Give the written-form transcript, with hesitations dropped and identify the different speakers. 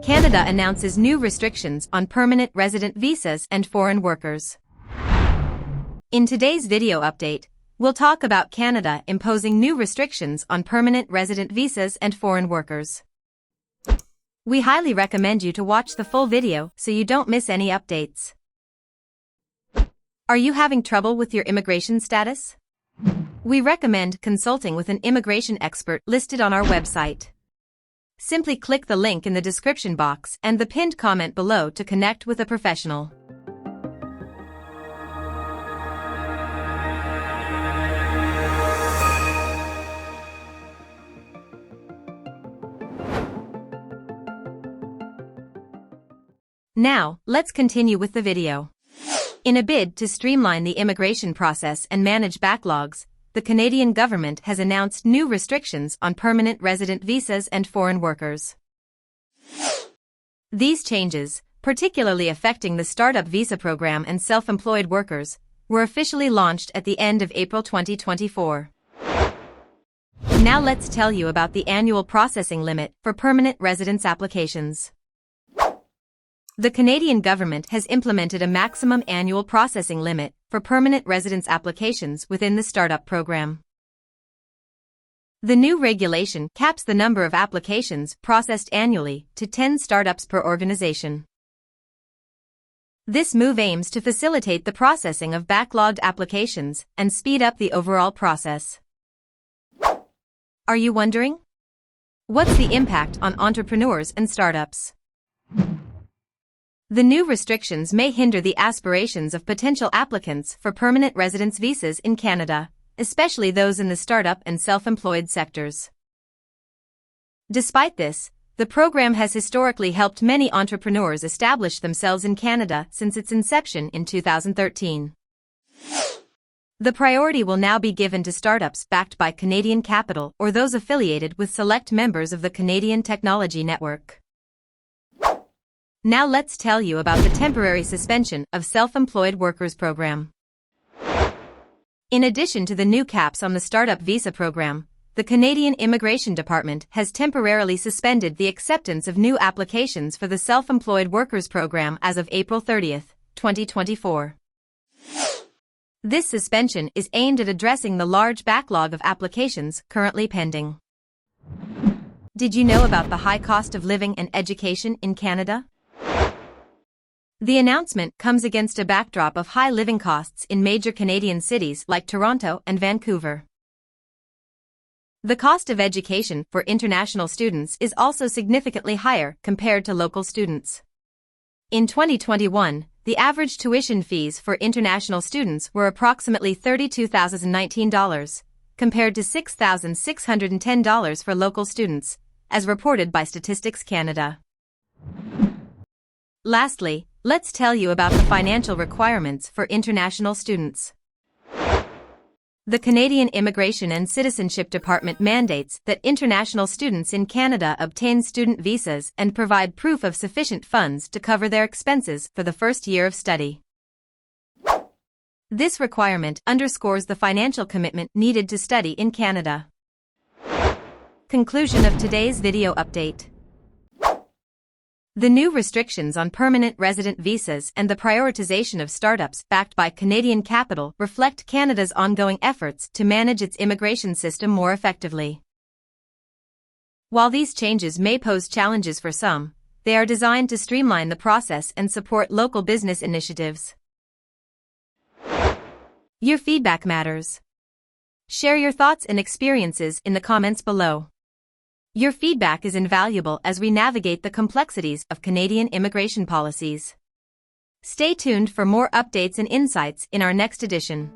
Speaker 1: Canada announces new restrictions on permanent resident visas and foreign workers. In today's video update, we'll talk about Canada imposing new restrictions on permanent resident visas and foreign workers. We highly recommend you to watch the full video so you don't miss any updates. Are you having trouble with your immigration status? We recommend consulting with an immigration expert listed on our website. Simply click the link in the description box and the pinned comment below to connect with a professional. Now, let's continue with the video. In a bid to streamline the immigration process and manage backlogs, the Canadian government has announced new restrictions on permanent resident visas and foreign workers. These changes, particularly affecting the startup visa program and self-employed workers, were officially launched at the end of April 2024. Now let's tell you about the annual processing limit for permanent residence applications. The Canadian government has implemented a maximum annual processing limit for permanent residence applications within the startup program. The new regulation caps the number of applications processed annually to 10 startups per organization. This move aims to facilitate the processing of backlogged applications and speed up the overall process. Are you wondering? What's the impact on entrepreneurs and startups? The new restrictions may hinder the aspirations of potential applicants for permanent residence visas in Canada, especially those in the startup and self-employed sectors. Despite this, the program has historically helped many entrepreneurs establish themselves in Canada since its inception in 2013. The priority will now be given to startups backed by Canadian capital or those affiliated with select members of the Canadian Technology Network. Now let's tell you about the temporary suspension of self-employed workers program. In addition to the new caps on the startup visa program, the Canadian Immigration Department has temporarily suspended the acceptance of new applications for the self-employed workers program as of April 30, 2024. This suspension is aimed at addressing the large backlog of applications currently pending. Did you know about the high cost of living and education in Canada? The announcement comes against a backdrop of high living costs in major Canadian cities like Toronto and Vancouver. The cost of education for international students is also significantly higher compared to local students. In 2021, the average tuition fees for international students were approximately $32,019, compared to $6,610 for local students, as reported by Statistics Canada. Lastly, let's tell you about the financial requirements for international students. The Canadian Immigration and Citizenship Department mandates that international students in Canada obtain student visas and provide proof of sufficient funds to cover their expenses for the first year of study. This requirement underscores the financial commitment needed to study in Canada. Conclusion of today's video update. The new restrictions on permanent resident visas and the prioritization of startups backed by Canadian capital reflect Canada's ongoing efforts to manage its immigration system more effectively. While these changes may pose challenges for some, they are designed to streamline the process and support local business initiatives. Your feedback matters. Share your thoughts and experiences in the comments below. Your feedback is invaluable as we navigate the complexities of Canadian immigration policies. Stay tuned for more updates and insights in our next edition.